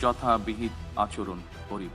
যথাবিহিত আচরণ করিব।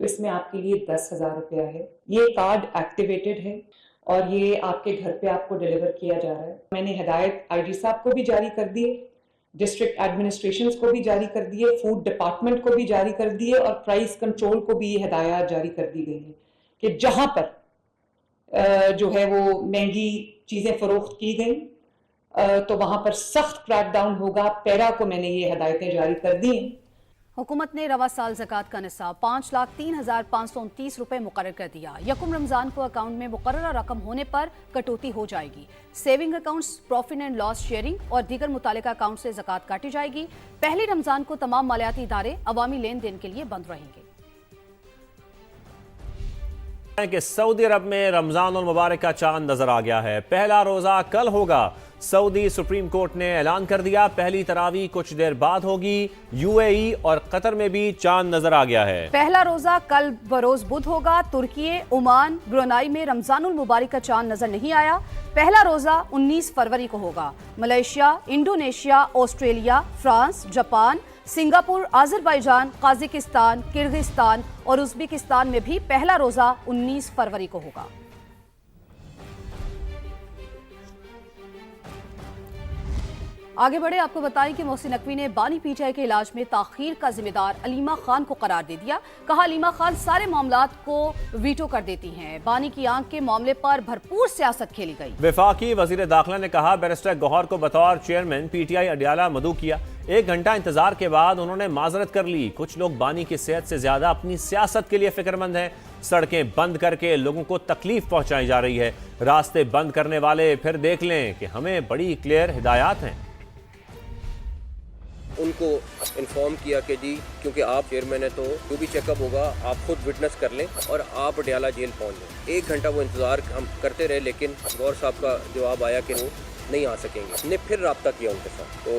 تو اس میں آپ کے لیے 10,000 روپیہ ہے. یہ کارڈ ایکٹیویٹڈ ہے اور یہ آپ کے گھر پہ آپ کو ڈیلیور کیا جا رہا ہے. میں نے ہدایت آئی جی صاحب کو بھی جاری کر دی ہے, ڈسٹرکٹ ایڈمنسٹریشنز کو بھی جاری کر دی ہے, فوڈ ڈپارٹمنٹ کو بھی جاری کر دی ہے, اور پرائس کنٹرول کو بھی یہ ہدایات جاری کر دی گئی ہیں کہ جہاں پر جو ہے وہ مہنگی چیزیں فروخت کی گئیں تو وہاں پر سخت کریک ڈاؤن ہوگا. پیرا کو میں نے یہ ہدایتیں جاری کر دی ہیں. حکومت نے رواں سال زکوٰۃ کا نصاب 5,03,529 روپے مقرر کر دیا. یکم رمضان کو اکاؤنٹ میں مقررہ رقم ہونے پر کٹوتی ہو جائے گی. Saving accounts, profit and loss sharing اور دیگر متعلقہ اکاؤنٹ سے زکوٰۃ کاٹی جائے گی. پہلی رمضان کو تمام مالیاتی ادارے عوامی لین دین کے لیے بند رہیں گے. کہ سعودی عرب میں رمضان المبارک کا چاند نظر آ گیا ہے. پہلا روزہ کل ہوگا. سعودی سپریم کورٹ نے اعلان کر دیا پہلی تراویح کچھ دیر بعد ہوگی. یو اے ای اور قطر میں بھی چاند نظر آ گیا ہے. پہلا روزہ کل بروز بدھ ہوگا. ترکی، عمان، برونائی میں رمضان المبارک کا چاند نظر نہیں آیا. پہلا روزہ 19 فروری کو ہوگا. Malaysia, Indonesia, Australia, France, Japan, Singapore, Azerbaijan, Kazakhstan, Kyrgyzstan اور ازبکستان میں بھی پہلا روزہ 19 فروری کو ہوگا. آگے بڑھے آپ کو بتائیں کہ محسن نقوی نے بانی پی ٹی آئی کے علاج میں تاخیر کا ذمہ دار علیمہ خان کو قرار دے دیا. کہا علیمہ خان سارے معاملات کو ویٹو کر دیتی ہیں. بانی کی آنکھ کے معاملے پر بھرپور سیاست کھیلی گئی. وفاقی وزیر داخلہ نے کہا بیرسٹر گوہر کو بطور chairman P T I Adiala مدعو کیا. 1 گھنٹہ انتظار کے بعد انہوں نے معذرت کر لی. کچھ لوگ بانی کی صحت سے زیادہ اپنی سیاست کے لیے فکر مند ہیں. سڑکیں بند کر کے لوگوں کو تکلیف پہنچائی جا رہی ہے. راستے بند کرنے والے پھر دیکھ لیں کہ ہمیں بڑی کلیئر ہدایات ہیں. ان کو انفارم کیا کہ جی کیونکہ آپ چیئرمین ہیں تو جو بھی چیک اپ ہوگا آپ خود وٹنس کر لیں اور آپ اڈیالہ جیل پہنچ جائیں. 1 گھنٹہ وہ انتظار ہم کرتے رہے لیکن گور صاحب کا جواب آیا کہ وہ نہیں آ سکیں گے. ہم نے پھر رابطہ کیا ان کے ساتھ تو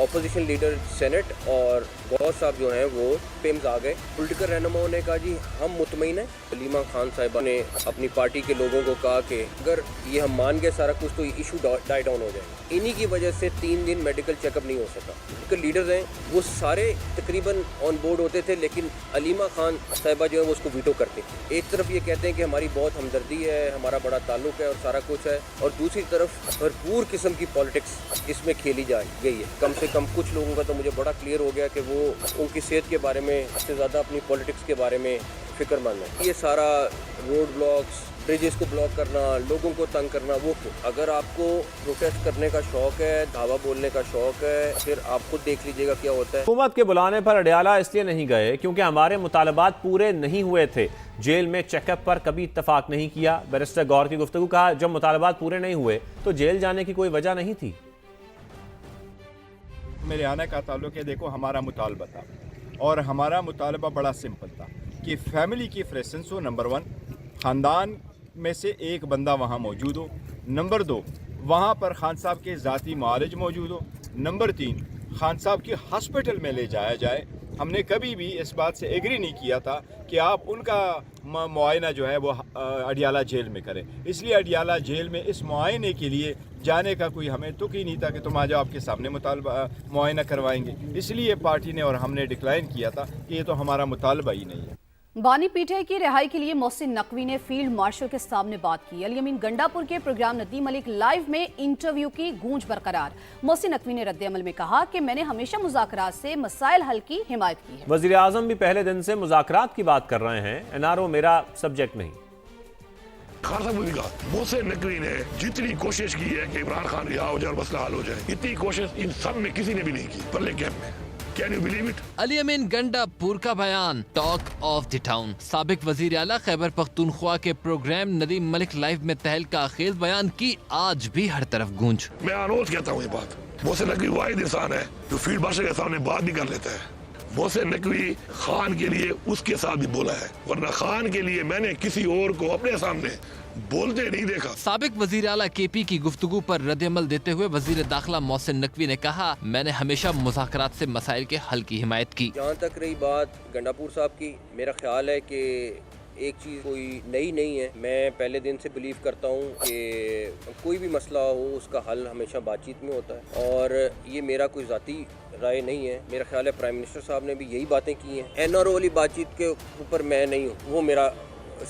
اپوزیشن لیڈر سینٹ اور گور صاحب جو ہیں وہ پیمز آ گئے. پولیٹیکل رہنماؤں نے کہا جی ہم مطمئن ہیں. علیمہ خان صاحبہ نے اپنی پارٹی کے لوگوں کو کہا کہ اگر یہ ہم مان گئے سارا کچھ تو ایشو ڈائی ڈاؤن ہو جائے. انہی کی وجہ سے 3 دن میڈیکل چیک اپ نہیں ہو سکا. پولیٹیکل لیڈرز ہیں وہ سارے تقریباً آن بورڈ ہوتے تھے لیکن علیمہ خان صاحبہ جو ہے وہ اس کو ویٹو کرتے تھے. ایک طرف یہ کہتے ہیں کہ ہماری بہت ہمدردی ہے، ہمارا بڑا تعلق ہے اور سارا کچھ ہے، اور دوسری طرف بھرپور قسم کی پالیٹکس اس میں کھیلی جا گئی ہے. کم سے کم کچھ لوگوں کا تو مجھے بڑا کلیئر ہو گیا کہ وہ ان کی صحت کے بارے میں سے زیادہ اپنی پالیٹکس کے بارے میں فکر مند ہے. یہ سارا روڈ بلاکس، بریجز کو بلاک کرنا، لوگوں کو تنگ کرنا، وہ کیوں؟ اگر آپ کو پروٹیسٹ کرنے کا شوق ہے، دھاوا بولنے کا شوق ہے، پھر آپ خود دیکھ لیجئے گا کیا ہوتا ہے. حکومت کے بلانے پر اڈیالہ اس لیے نہیں گئے کیونکہ ہمارے مطالبات پورے نہیں ہوئے تھے. جیل میں چیک اپ پر کبھی اتفاق نہیں کیا. بیرسٹر گوہر کی گفتگو. کہا جب مطالبات پورے نہیں ہوئے تو جیل جانے کی کوئی وجہ نہیں تھی. میرے آنے کا تعلق ہے، دیکھو ہمارا مطالبہ تھا اور ہمارا مطالبہ بڑا سمپل تھا کہ فیملی کی پریزنس ہو. نمبر 1 خاندان میں سے ایک بندہ وہاں موجود ہو. نمبر 2 وہاں پر خان صاحب کے ذاتی معالج موجود ہو. نمبر 3 خان صاحب کی ہاسپٹل میں لے جایا جائے. ہم نے کبھی بھی اس بات سے ایگری نہیں کیا تھا کہ آپ ان کا معائنہ جو ہے وہ اڈیالہ جیل میں کریں. اس لیے اڈیالہ جیل میں اس معائنے کے لیے جانے کا کوئی ہمیں تک ہی نہیں تھا کہ تم آ جاؤ آپ کے سامنے معائنہ کروائیں گے. اس لیے پارٹی نے اور ہم نے ڈکلائن کیا تھا کہ یہ تو ہمارا مطالبہ ہی نہیں ہے. بانی پی ٹی آئی کی رہائی کے لیے محسن نقوی نے فیلڈ مارشل کے سامنے بات کی. علی امین گنڈاپور کے پروگرام ندیم ملک لائیو میں انٹرویو کی گونج برقرار. محسن نقوی نے رد عمل میں کہا کہ میں نے ہمیشہ مذاکرات سے مسائل حل کی حمایت کی ہے. وزیر اعظم بھی پہلے دن سے مذاکرات کی بات کر رہے ہیں. این آر او میرا سبجیکٹ نہیں. خان صاحب نے کہا محسن نقوی نے جتنی کوشش کی ہے کہ عمران خان رہا ہو جائے اور مسئلہ حل ہو جائے، اتنی کوشش ان سب میں کسی نے بھی نہیں کی پرلے کیمپ میں. Can you believe it? علی امین گنڈاپور کا بیان ٹاک آف دی ٹاؤن. سابق وزیر اعلیٰ خیبر پختونخوا کے پروگرام ندیم ملک لائیو میں تہلکہ خیز بیان کی آج بھی ہر طرف گونج. میں روز کہتا ہوں یہ بات، محسن نقوی واحد انسان ہے جو فیلڈ مارشل کے سامنے بات بھی کر لیتا ہے. محسن نقوی خان کے لیے اس کے ساتھ بھی بولا ہے، ورنہ خان کے لیے میں نے کسی اور کو اپنے سامنے بولتے نہیں دیکھا. سابق وزیر اعلیٰ کے پی کی گفتگو پر رد عمل دیتے ہوئے وزیر داخلہ محسن نقوی نے کہا میں نے ہمیشہ مذاکرات سے مسائل کے حل کی حمایت کی. جہاں تک رہی بات گنڈاپور صاحب کی، میرا خیال ہے کہ ایک چیز کوئی نئی نہیں ہے. میں پہلے دن سے بلیو کرتا ہوں کہ کوئی بھی مسئلہ ہو اس کا حل ہمیشہ بات چیت میں ہوتا ہے, اور یہ میرا کوئی ذاتی رائے نہیں ہے. میرا خیال ہے پرائم منسٹر صاحب نے بھی یہی باتیں کی ہیں. این آر او والی بات چیت کے اوپر میں نہیں ہوں, وہ میرا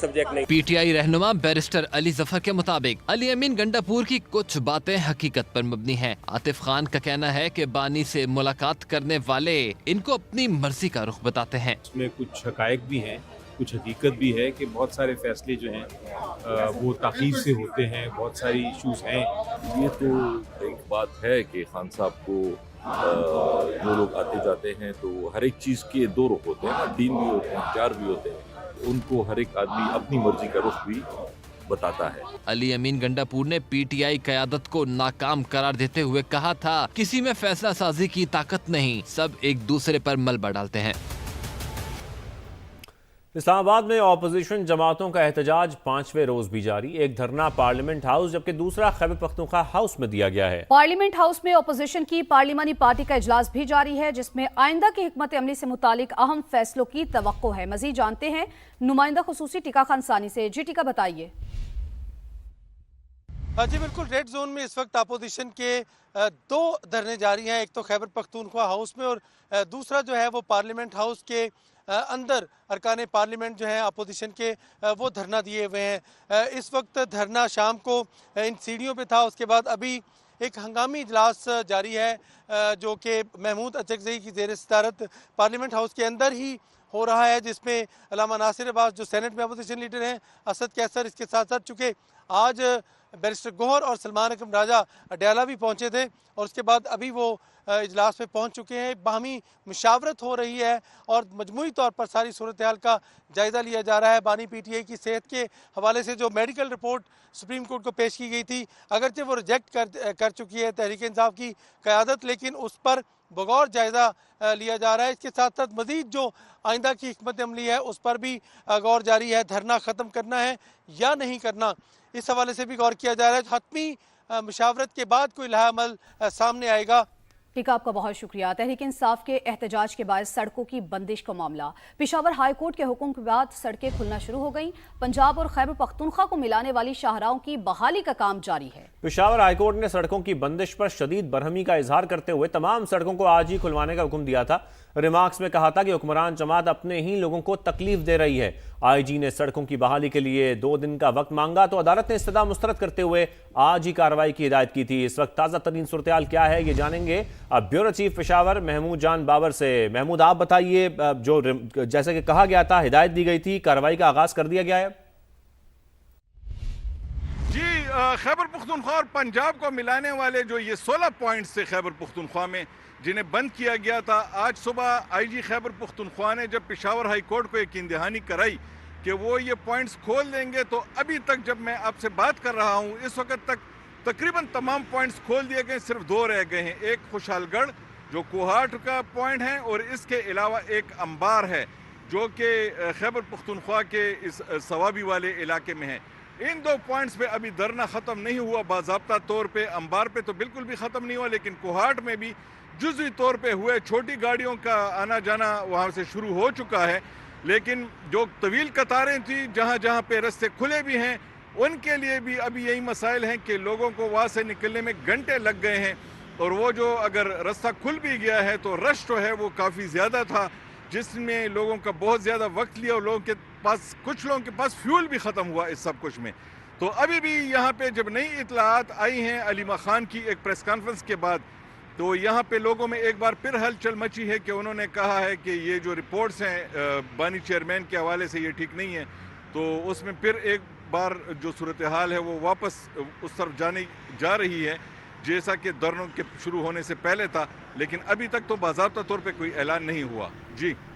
سبجیکٹ نہیں. پی ٹی آئی رہنما بیرسٹر علی ظفر کے مطابق علی امین گنڈاپور کی کچھ باتیں حقیقت پر مبنی ہیں. عاطف خان کا کہنا ہے کہ بانی سے ملاقات کرنے والے ان کو اپنی مرضی کا رخ بتاتے ہیں. اس میں کچھ حقائق بھی ہیں, کچھ حقیقت بھی ہے کہ بہت سارے فیصلے جو ہیں وہ تاخیر سے ہوتے ہیں, بہت ساری ایشوز ہیں. یہ تو ایک بات ہے کہ خان صاحب کو جو لوگ آتے جاتے ہیں تو ہر ایک چیز کے دو رخ ہوتے ہیں, دین بھی ہوتے ہیں, چار بھی ہوتے ہیں. ان کو ہر ایک آدمی اپنی مرضی کا رخ بھی بتاتا ہے. علی امین گنڈاپور نے پی ٹی آئی قیادت کو ناکام قرار دیتے ہوئے کہا تھا کسی میں فیصلہ سازی کی طاقت نہیں, سب ایک دوسرے پر ملبہ ڈالتے ہیں. اسلام آباد میں اپوزیشن جماعتوں کا احتجاج 5ویں روز بھی جاری. ایک دھرنا پارلیمنٹ ہاؤس جبکہ دوسرا خیبر پختونخوا ہاؤس میں دیا گیا ہے. پارلیمنٹ ہاؤس میں اپوزیشن کی پارلیمانی پارٹی کا اجلاس بھی جاری ہے جس میں آئندہ کی حکمت عملی سے متعلق اہم فیصلوں کی توقع ہے. مزید جانتے ہیں نمائندہ خصوصی ٹیکا خان ثانی سے. جی ٹیکا بتائیے. جی بالکل, ریڈ زون میں اس وقت اپوزیشن کے 2 دھرنے جاری ہیں. ایک تو خیبر پختونخوا ہاؤس میں اور دوسرا جو ہے وہ پارلیمنٹ ہاؤس کے اندر ارکان پارلیمنٹ جو ہیں اپوزیشن کے وہ دھرنا دیے ہوئے ہیں. اس وقت دھرنا شام کو ان سیڑھیوں پہ تھا. اس کے بعد ابھی ایک ہنگامی اجلاس جاری ہے جو کہ محمود اچکزئی کی زیر صدارت پارلیمنٹ ہاؤس کے اندر ہی ہو رہا ہے, جس میں علامہ ناصر عباس جو سینٹ میں اپوزیشن لیڈر ہیں, اسد کیسر, اس کے ساتھ ساتھ چونکہ آج بیرسٹر گوہر اور سلمان اکرم راجہ اڈیالہ بھی پہنچے تھے اور اس کے بعد ابھی وہ اجلاس میں پہنچ چکے ہیں. باہمی مشاورت ہو رہی ہے اور مجموعی طور پر ساری صورتحال کا جائزہ لیا جا رہا ہے. بانی پی ٹی آئی کی صحت کے حوالے سے جو میڈیکل رپورٹ سپریم کورٹ کو پیش کی گئی تھی, اگرچہ وہ ریجیکٹ کر چکی ہے تحریک انصاف کی قیادت, لیکن اس پر بغور جائزہ لیا جا رہا ہے. اس کے ساتھ ساتھ مزید جو آئندہ کی حکمت عملی ہے اس پر بھی غور جاری ہے. دھرنا ختم کرنا ہے یا نہیں کرنا, اس حوالے سے بھی غور کیا جا رہا ہے. حتمی مشاورت کے بعد کوئی لائحہ عمل سامنے آئے گا. ٹھیک, آپ کا بہت شکریہ. تحریک انصاف کے احتجاج کے باعث سڑکوں کی بندش کا معاملہ. پشاور ہائی کورٹ کے حکم کے بعد سڑکیں کھلنا شروع ہو گئیں. پنجاب اور خیبر پختونخوا کو ملانے والی شاہراہوں کی بحالی کا کام جاری ہے. پشاور ہائی کورٹ نے سڑکوں کی بندش پر شدید برہمی کا اظہار کرتے ہوئے تمام سڑکوں کو آج ہی کھلوانے کا حکم دیا تھا. ریمارکس میں کہا تھا کہ حکمران جماعت اپنے ہی لوگوں کو تکلیف دے رہی ہے. آئی جی نے سڑکوں کی بحالی کے لیے 2 دن کا وقت مانگا تو عدالت نے استدعا مسترد کرتے ہوئے آج ہی کارروائی کی ہدایت کی تھی. اس وقت تازہ ترین صورتحال کیا ہے یہ جانیں گے اب بیورو چیف پشاور محمود جان بابر سے. محمود, آپ بتائیے, جو جیسے کہ کہا گیا تھا, ہدایت دی گئی تھی, کارروائی کا آغاز کر دیا گیا ہے. جی, خیبر پختونخوا اور پنجاب کو ملانے والے جو یہ 16 پوائنٹس تھے خیبر پختونخوا میں جنہیں بند کیا گیا تھا, آج صبح آئی جی خیبر پختونخوا نے جب پشاور ہائی کورٹ کو ایک اندہانی کرائی کہ وہ یہ پوائنٹس کھول دیں گے, تو ابھی تک جب میں آپ سے بات کر رہا ہوں اس وقت تک تقریباً تمام پوائنٹس کھول دیے گئے, صرف 2 رہ گئے ہیں. ایک خوشحال گڑھ جو کوہاٹ کا پوائنٹ ہے اور اس کے علاوہ ایک امبار ہے جو کہ خیبر پختونخوا کے اس صوابی والے علاقے میں ہے. ان 2 پوائنٹس پہ ابھی دھرنا ختم نہیں ہوا باضابطہ طور پہ. امبار پہ تو بالکل بھی ختم نہیں ہوا, لیکن کوہاٹ میں بھی جزوی طور پہ ہوئے. چھوٹی گاڑیوں کا آنا جانا وہاں سے شروع ہو چکا ہے, لیکن جو طویل قطاریں تھیں جہاں جہاں پہ رستے کھلے بھی ہیں ان کے لیے بھی ابھی یہی مسائل ہیں کہ لوگوں کو وہاں سے نکلنے میں گھنٹے لگ گئے ہیں. اور وہ جو اگر رستہ کھل بھی گیا ہے تو رش جو ہے وہ کافی زیادہ تھا, جس میں لوگوں کا بہت زیادہ وقت لیا اور لوگوں کے پاس, کچھ لوگوں کے پاس فیول بھی ختم ہوا اس سب کچھ میں. تو ابھی بھی یہاں پہ جب نئی اطلاعات آئی ہیں علیمہ خان کی ایک پریس کانفرنس کے بعد, تو یہاں پہ لوگوں میں ایک بار پھر ہلچل مچی ہے کہ انہوں نے کہا ہے کہ یہ جو رپورٹس ہیں بانی چیئرمین کے حوالے سے یہ ٹھیک نہیں ہے. تو اس میں پھر ایک بار جو صورتحال ہے وہ واپس اس طرف جا رہی ہے جیسا کہ دھرنوں کے شروع ہونے سے پہلے تھا, لیکن ابھی تک تو باضابطہ طور پہ کوئی اعلان نہیں ہوا. جی